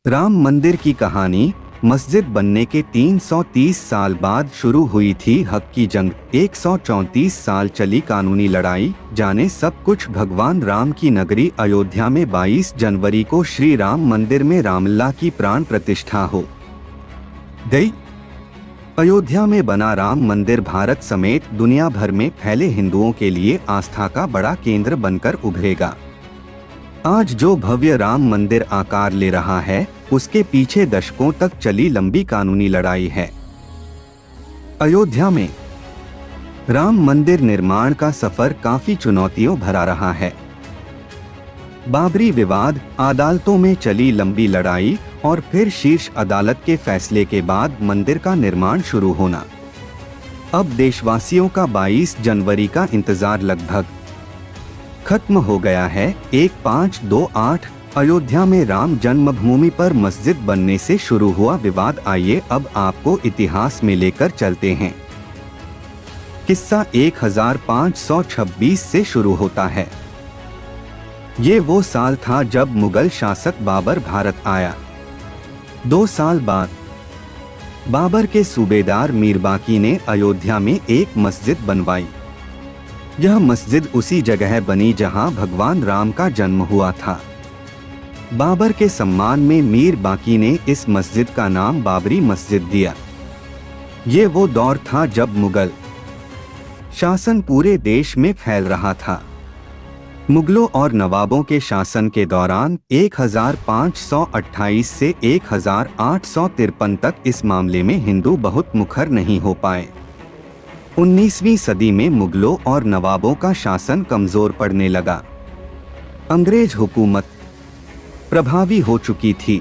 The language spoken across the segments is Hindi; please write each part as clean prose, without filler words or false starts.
राम मंदिर की कहानी मस्जिद बनने के 330 साल बाद शुरू हुई थी हक की जंग। 134 साल चली कानूनी लड़ाई। जाने सब कुछ भगवान राम की नगरी अयोध्या में 22 जनवरी को श्री राम मंदिर में रामलला की प्राण प्रतिष्ठा हो गई। अयोध्या में बना राम मंदिर भारत समेत दुनिया भर में फैले हिंदुओं के लिए आस्था का बड़ा केंद्र बनकर उभरेगा। आज जो भव्य राम मंदिर आकार ले रहा है, उसके पीछे दशकों तक चली लंबी कानूनी लड़ाई है। अयोध्या में राम मंदिर निर्माण का सफर काफी चुनौतियों भरा रहा है। बाबरी विवाद, अदालतों में चली लंबी लड़ाई और फिर शीर्ष अदालत के फैसले के बाद मंदिर का निर्माण शुरू होना। अब देशवासियों का 22 जनवरी का इंतजार लगभग खत्म हो गया है। 1528 अयोध्या में राम जन्मभूमि पर मस्जिद बनने से शुरू हुआ विवाद। आइए अब आपको इतिहास में लेकर चलते हैं। किस्सा 1526 से शुरू होता है। ये वो साल था जब मुगल शासक बाबर भारत आया। 2 साल बाद बाबर के सूबेदार मीर बाकी ने अयोध्या में एक मस्जिद बनवाई। यह मस्जिद उसी जगह बनी जहां भगवान राम का जन्म हुआ था। बाबर के सम्मान में मीर बाकी ने इस मस्जिद का नाम बाबरी मस्जिद दिया। ये वो दौर था जब मुगल शासन पूरे देश में फैल रहा था। मुगलों और नवाबों के शासन के दौरान 1528 से 1853 तक इस मामले में हिंदू बहुत मुखर नहीं हो पाए। 19वीं सदी में मुगलों और नवाबों का शासन कमजोर पड़ने लगा। अंग्रेज हुकूमत प्रभावी हो चुकी थी।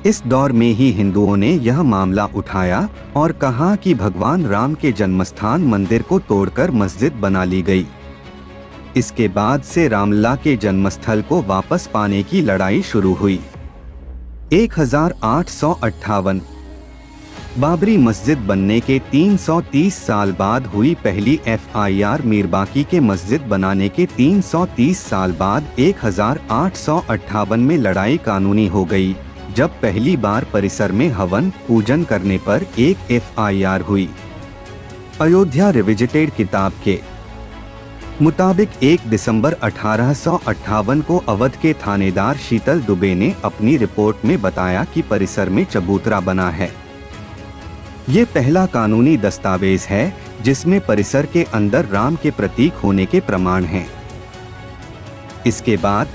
इस दौर में ही हिंदुओं ने यह मामला उठाया और कहा कि भगवान राम के जन्मस्थान मंदिर को तोड़कर मस्जिद बना ली गई। इसके बाद से रामलला के जन्मस्थल को वापस पाने की लड़ाई शुरू हुई। 1858 बाबरी मस्जिद बनने के 330 साल बाद हुई पहली FIR। मीर बाकी के मस्जिद बनाने के 330 साल बाद 1858 में लड़ाई कानूनी हो गई, जब पहली बार परिसर में हवन पूजन करने पर एक FIR हुई। अयोध्या रिविजिटेड किताब के मुताबिक 1 दिसंबर 1858 को अवध के थानेदार शीतल दुबे ने अपनी रिपोर्ट में बताया कि परिसर में चबूतरा बना है। ये पहला कानूनी दस्तावेज है जिसमें परिसर के अंदर राम के प्रतीक होने के प्रमाण हैं। इसके बाद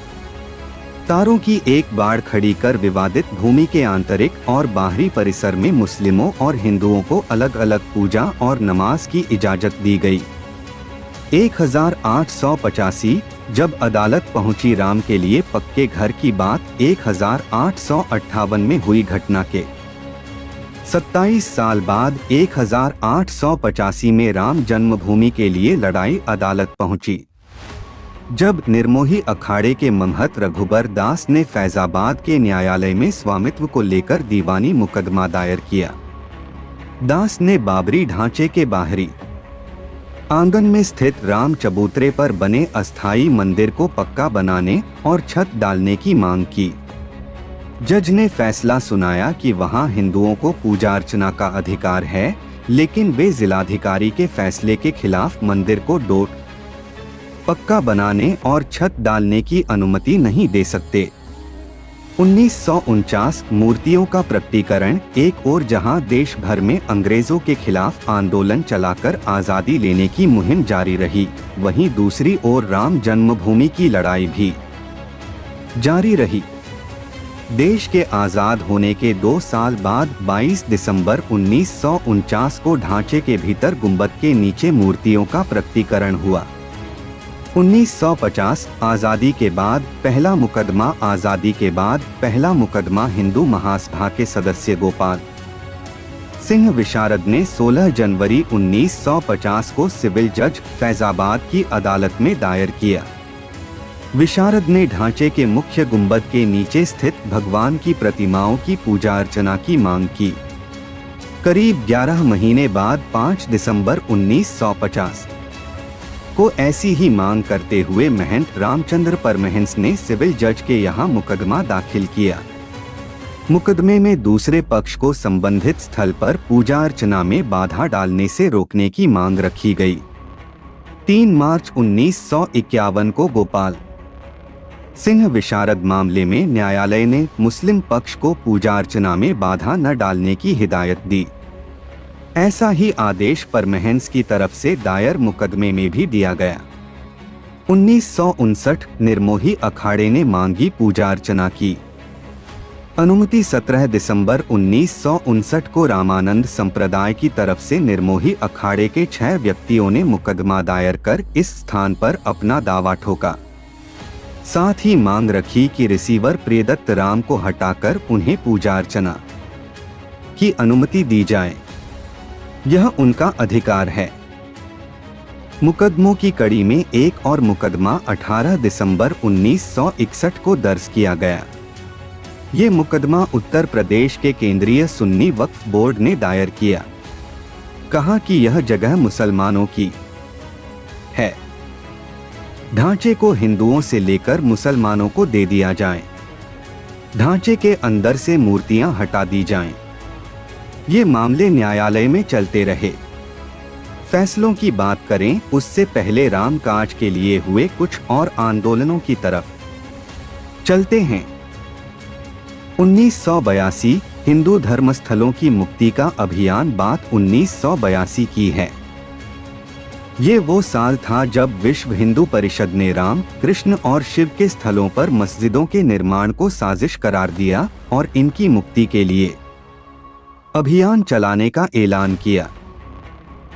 तारों की एक बाड़ खड़ी कर विवादित भूमि के आंतरिक और बाहरी परिसर में मुस्लिमों और हिंदुओं को अलग अलग पूजा और नमाज की इजाजत दी गई। 1885 जब अदालत पहुंची राम के लिए पक्के घर की बात 1858 में हुई घटना के 27 साल बाद 1885 में राम जन्मभूमि के लिए लड़ाई अदालत पहुंची। जब निर्मोही अखाड़े के महंत रघुबर दास ने फैजाबाद के न्यायालय में स्वामित्व को लेकर दीवानी मुकदमा दायर किया। दास ने बाबरी ढांचे के बाहरी आंगन में स्थित राम चबूतरे पर बने अस्थायी मंदिर को पक्का बनाने और छत डालने की मांग की। जज ने फैसला सुनाया कि वहां हिंदुओं को पूजा अर्चना का अधिकार है, लेकिन वे जिलाधिकारी के फैसले के खिलाफ मंदिर को पक्का बनाने और छत डालने की अनुमति नहीं दे सकते। 1949 मूर्तियों का प्रकटीकरण। एक ओर जहां देश भर में अंग्रेजों के खिलाफ आंदोलन चलाकर आजादी लेने की मुहिम जारी रही, वहीं दूसरी ओर राम जन्मभूमि की लड़ाई भी जारी रही। देश के आजाद होने के 2 साल बाद 22 दिसंबर 1949 को ढांचे के भीतर गुंबद के नीचे मूर्तियों का प्रकटीकरण हुआ। 1950 आजादी के बाद पहला मुकदमा। आजादी के बाद पहला मुकदमा हिंदू महासभा के सदस्य गोपाल सिंह विशारद ने 16 जनवरी 1950 को सिविल जज फैजाबाद की अदालत में दायर किया। विशारद ने ढांचे के मुख्य गुंबद के नीचे स्थित भगवान की प्रतिमाओं की पूजा अर्चना की मांग की। करीब 11 महीने बाद 5 दिसंबर 1950 को ऐसी ही मांग करते हुए महंत रामचंद्र परमहंस ने सिविल जज के यहाँ मुकदमा दाखिल किया। मुकदमे में दूसरे पक्ष को संबंधित स्थल पर पूजा अर्चना में बाधा डालने से रोकने की मांग रखी गई। 3 मार्च 1951 को गोपाल सिंह विशारद मामले में न्यायालय ने मुस्लिम पक्ष को पूजा अर्चना में बाधा न डालने की हिदायत दी। ऐसा ही आदेश परमहंस की तरफ से दायर मुकदमे में भी दिया गया। 1959 निर्मोही अखाड़े ने मांगी पूजा अर्चना की अनुमति। 17 दिसंबर 1959 को रामानंद संप्रदाय की तरफ से निर्मोही अखाड़े के 6 व्यक्तियों ने मुकदमा दायर कर इस स्थान पर अपना दावा ठोका। साथ ही मांग रखी कि रिसीवर प्रियदत्त राम को हटाकर उन्हें पूजा अर्चना की अनुमति दी जाए, यह उनका अधिकार है। मुकदमों की कड़ी में एक और मुकदमा 18 दिसंबर 1961 को दर्ज किया गया। ये मुकदमा उत्तर प्रदेश के केंद्रीय सुन्नी वक्फ बोर्ड ने दायर किया। कहा कि यह जगह मुसलमानों की है, ढांचे को हिंदुओं से लेकर मुसलमानों को दे दिया जाए, ढांचे के अंदर से मूर्तियां हटा दी जाएं। ये मामले न्यायालय में चलते रहे। फैसलों की बात करें उससे पहले रामकाज के लिए हुए कुछ और आंदोलनों की तरफ चलते हैं। 1982 हिंदू धर्मस्थलों की मुक्ति का अभियान बात 1982 की है। ये वो साल था जब विश्व हिंदू परिषद ने राम, कृष्ण और शिव के स्थलों पर मस्जिदों के निर्माण को साजिश करार दिया और इनकी मुक्ति के लिए अभियान चलाने का ऐलान किया।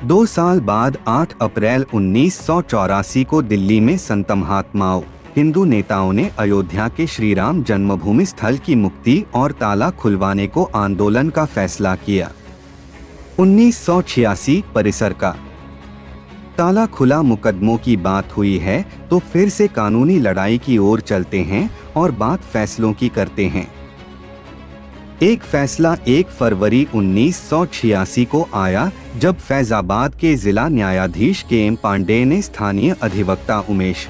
2 साल बाद 8 अप्रैल 1984 को दिल्ली में संत महात्माओं, हिंदू नेताओं ने अयोध्या के श्री राम जन्मभूमि स्थल की मुक्ति और ताला खुलवाने को आंदोलन का फैसला किया। 1986 परिसर का ताला खुला। मुकदमों की बात हुई है तो फिर से कानूनी लड़ाई की ओर चलते हैं और बात फैसलों की करते हैं। एक फैसला 1 फरवरी 1986 को आया जब फैजाबाद के जिला न्यायाधीश के.एम. पांडे ने स्थानीय अधिवक्ता उमेश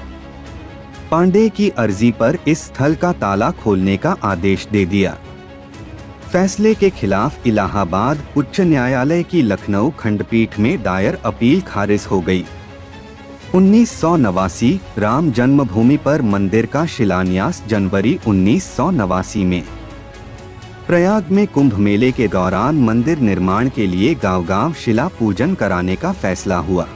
पांडे की अर्जी पर इस स्थल का ताला खोलने का आदेश दे दिया। फैसले के खिलाफ इलाहाबाद उच्च न्यायालय की लखनऊ खंडपीठ में दायर अपील खारिज हो गई। 1989 राम जन्मभूमि पर मंदिर का शिलान्यास जनवरी 1989 में। प्रयाग में कुंभ मेले के दौरान मंदिर निर्माण के लिए गांव-गांव शिला पूजन कराने का फैसला हुआ।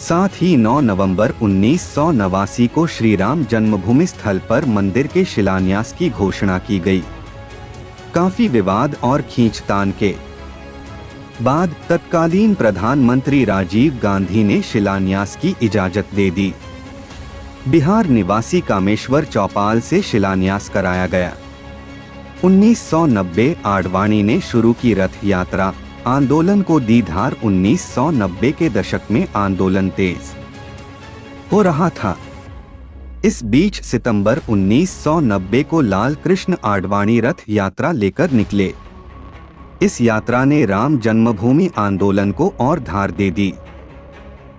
साथ ही 9 नवंबर 1989 को श्री राम जन्मभूमि स्थल पर मंदिर के शिलान्यास की घोषणा की गई। काफी विवाद और खींचतान के बाद तत्कालीन प्रधानमंत्री राजीव गांधी ने शिलान्यास की इजाजत दे दी। बिहार निवासी कामेश्वर चौपाल से शिलान्यास कराया गया। 1990 आडवाणी ने शुरू की रथ यात्रा आंदोलन को दी धार। 1990 के दशक में आंदोलन तेज हो रहा था। इस बीच सितंबर 1990 को लाल कृष्ण आडवाणी रथ यात्रा लेकर निकले। इस यात्रा ने राम जन्मभूमि आंदोलन को और धार दे दी।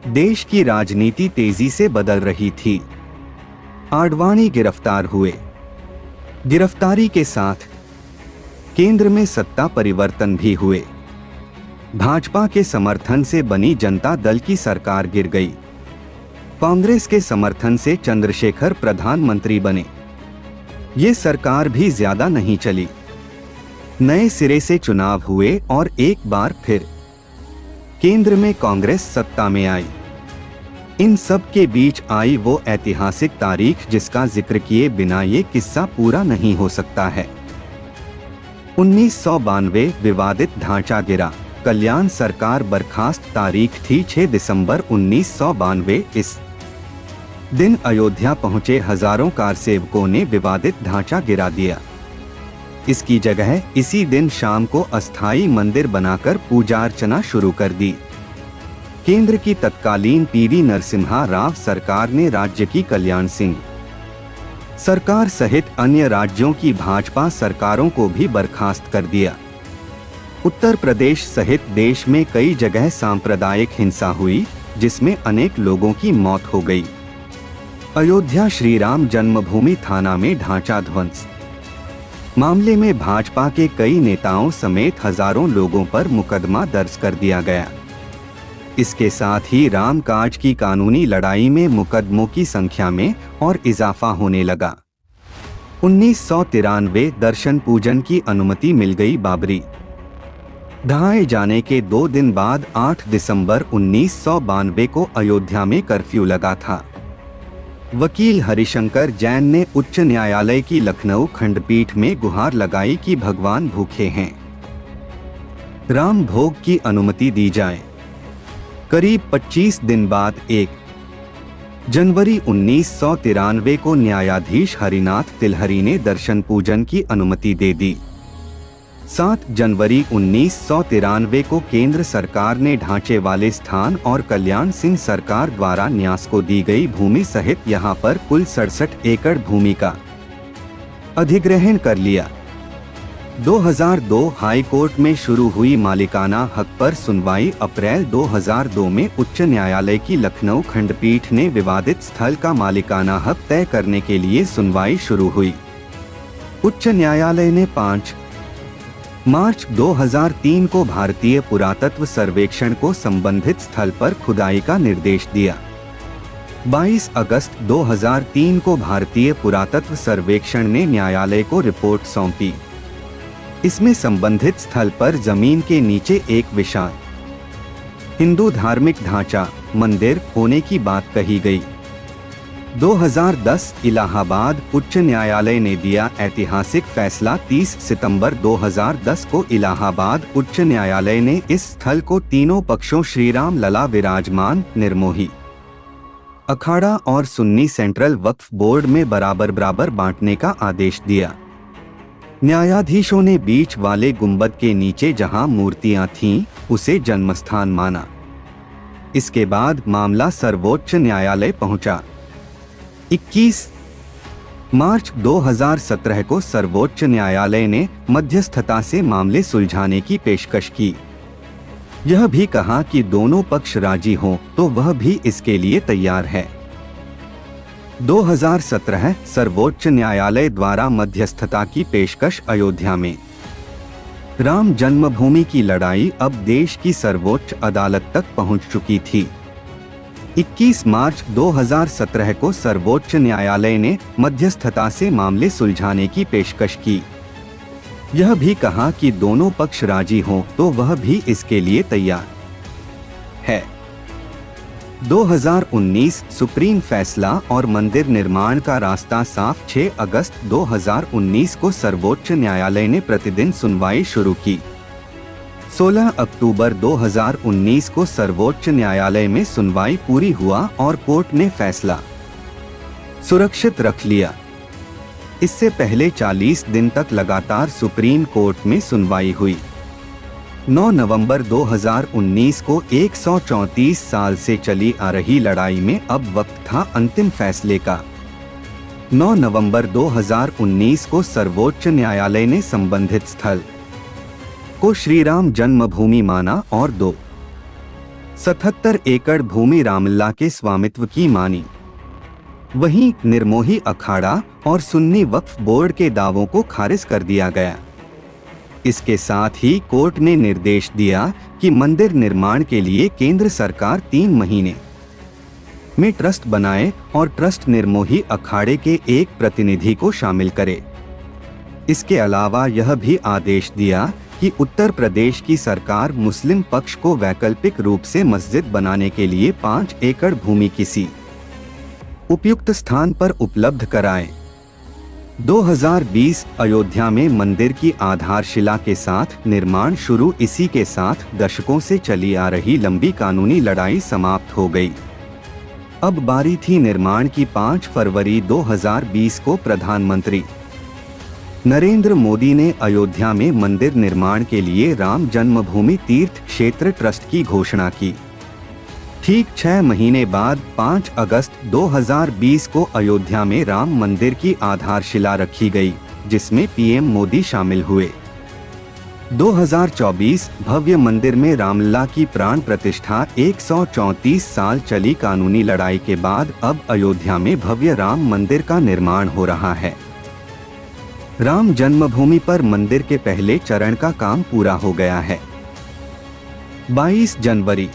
देश की राजनीति तेजी से बदल रही थी। आडवाणी गिरफ्तार हुए। गिरफ्तारी के साथ केंद्र में सत्ता परिवर्तन भी हुए। भाजपा के समर्थन से बनी जनता दल की सरकार गिर गई। कांग्रेस के समर्थन से चंद्रशेखर प्रधानमंत्री बने। ये सरकार भी ज्यादा नहीं चली। नए सिरे से चुनाव हुए और एक बार फिर केंद्र में कांग्रेस सत्ता में आई। इन सब के बीच आई वो ऐतिहासिक तारीख जिसका जिक्र किए बिना ये किस्सा पूरा नहीं हो सकता है। 1992 विवादित ढांचा गिरा। कल्याण सरकार बर्खास्त। तारीख थी 6 दिसंबर 1992। इस दिन अयोध्या पहुंचे हजारों कारसेवकों ने विवादित ढांचा गिरा दिया। इसकी जगह इसी दिन शाम को अस्थायी मंदिर बनाकर पूजा अर्चना शुरू कर दी। केंद्र की तत्कालीन पीवी नरसिम्हा राव सरकार ने राज्य की कल्याण सिंह सरकार सहित अन्य राज्यों की भाजपा सरकारों को भी बर्खास्त कर दिया। उत्तर प्रदेश सहित देश में कई जगह सांप्रदायिक हिंसा हुई जिसमें अनेक लोगों की मौत हो गई। अयोध्या श्री राम जन्मभूमि थाना में ढांचा ध्वंस। मामले में भाजपा के कई नेताओं समेत हजारों लोगों पर मुकदमा दर्ज कर दिया गया। इसके साथ ही रामकाज की कानूनी लड़ाई में मुकदमों की संख्या में और इजाफा होने लगा। 1993 दर्शन पूजन की अनुमति मिल गई। बाबरी ढहाए जाने के 2 दिन बाद 8 दिसंबर 1992 को अयोध्या में कर्फ्यू लगा था। वकील हरिशंकर जैन ने उच्च न्यायालय की लखनऊ खंडपीठ में गुहार लगाई कि भगवान भूखे हैं, राम भोग की अनुमति दी जाए। करीब 25 दिन बाद 1 जनवरी 1993 को न्यायाधीश हरिनाथ तिलहरी ने दर्शन पूजन की अनुमति दे दी। 7 जनवरी 1993 को केंद्र सरकार ने ढांचे वाले स्थान और कल्याण सिंह सरकार द्वारा न्यास को दी गई भूमि सहित यहां पर कुल 67 एकड़ भूमि का अधिग्रहण कर लिया। 2002 हाई कोर्ट में शुरू हुई मालिकाना हक पर सुनवाई। अप्रैल 2002 में उच्च न्यायालय की लखनऊ खंडपीठ ने विवादित स्थल का मालिकाना हक तय करने के लिए सुनवाई शुरू हुई। उच्च न्यायालय ने 5 मार्च 2003 को भारतीय पुरातत्व सर्वेक्षण को संबंधित स्थल पर खुदाई का निर्देश दिया। 22 अगस्त 2003 को भारतीय पुरातत्व सर्वेक्षण ने न्यायालय को रिपोर्ट सौंपी। इसमें संबंधित स्थल पर जमीन के नीचे एक विशाल हिंदू धार्मिक ढांचा मंदिर होने की बात कही गई। 2010 इलाहाबाद उच्च न्यायालय ने दिया ऐतिहासिक फैसला। 30 सितंबर 2010 को इलाहाबाद उच्च न्यायालय ने इस स्थल को तीनों पक्षों श्री राम लला विराजमान निर्मोही अखाड़ा और सुन्नी सेंट्रल वक्फ बोर्ड में बराबर बराबर बांटने का आदेश दिया। न्यायाधीशों ने बीच वाले गुंबद के नीचे जहां मूर्तियां थीं, उसे जन्मस्थान माना। इसके बाद मामला सर्वोच्च न्यायालय पहुंचा। 21 मार्च 2017 को सर्वोच्च न्यायालय ने मध्यस्थता से मामले सुलझाने की पेशकश की। यह भी कहा कि दोनों पक्ष राजी हों तो वह भी इसके लिए तैयार है। 2017 सर्वोच्च न्यायालय द्वारा मध्यस्थता की पेशकश। अयोध्या में राम जन्मभूमि की लड़ाई अब देश की सर्वोच्च अदालत तक पहुंच चुकी थी। 21 मार्च 2017 को सर्वोच्च न्यायालय ने मध्यस्थता से मामले सुलझाने की पेशकश की। यह भी कहा कि दोनों पक्ष राजी हों तो वह भी इसके लिए तैयार है। 2019 सुप्रीम फैसला और मंदिर निर्माण का रास्ता साफ। 6 अगस्त 2019 को सर्वोच्च न्यायालय ने प्रतिदिन सुनवाई शुरू की। 16 अक्टूबर 2019 को सर्वोच्च न्यायालय में सुनवाई पूरी हुआ और कोर्ट ने फैसला सुरक्षित रख लिया। इससे पहले 40 दिन तक लगातार सुप्रीम कोर्ट में सुनवाई हुई। 9 नवंबर 2019 को 134 साल से चली आ रही लड़ाई में अब वक्त था अंतिम फैसले का। 9 नवंबर 2019 को सर्वोच्च न्यायालय ने संबंधित स्थल को श्रीराम जन्मभूमि माना और 277 एकड़ भूमि रामलला के स्वामित्व की मानी। वहीं निर्मोही अखाड़ा और सुन्नी वक्फ बोर्ड के दावों को खारिज कर दिया गया। इसके साथ ही कोर्ट ने निर्देश दिया कि मंदिर निर्माण के लिए केंद्र सरकार 3 महीने में ट्रस्ट बनाए और ट्रस्ट निर्मोही अखाड़े के एक प्रतिनिधि को शामिल करे। इसके अलावा यह भी आदेश दिया कि उत्तर प्रदेश की सरकार मुस्लिम पक्ष को वैकल्पिक रूप से मस्जिद बनाने के लिए 5 एकड़ भूमि किसी उपयुक्त स्थान पर उपलब्ध कराए। 2020 अयोध्या में मंदिर की आधारशिला के साथ निर्माण शुरू। इसी के साथ दशकों से चली आ रही लंबी कानूनी लड़ाई समाप्त हो गई। अब बारी थी निर्माण की। 5 फरवरी 2020 को प्रधानमंत्री नरेंद्र मोदी ने अयोध्या में मंदिर निर्माण के लिए राम जन्मभूमि तीर्थ क्षेत्र ट्रस्ट की घोषणा की। ठीक 6 महीने बाद 5 अगस्त 2020 को अयोध्या में राम मंदिर की आधारशिला रखी गई, जिसमें पीएम मोदी शामिल हुए। 2024 भव्य मंदिर में रामलला की प्राण प्रतिष्ठा। 134 साल चली कानूनी लड़ाई के बाद अब अयोध्या में भव्य राम मंदिर का निर्माण हो रहा है। राम जन्मभूमि पर मंदिर के पहले चरण का काम पूरा हो गया है। 22 जनवरी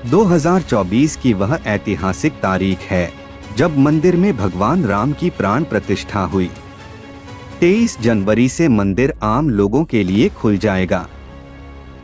2024 की वह ऐतिहासिक तारीख है जब मंदिर में भगवान राम की प्राण प्रतिष्ठा हुई। 23 जनवरी से मंदिर आम लोगों के लिए खुल जाएगा।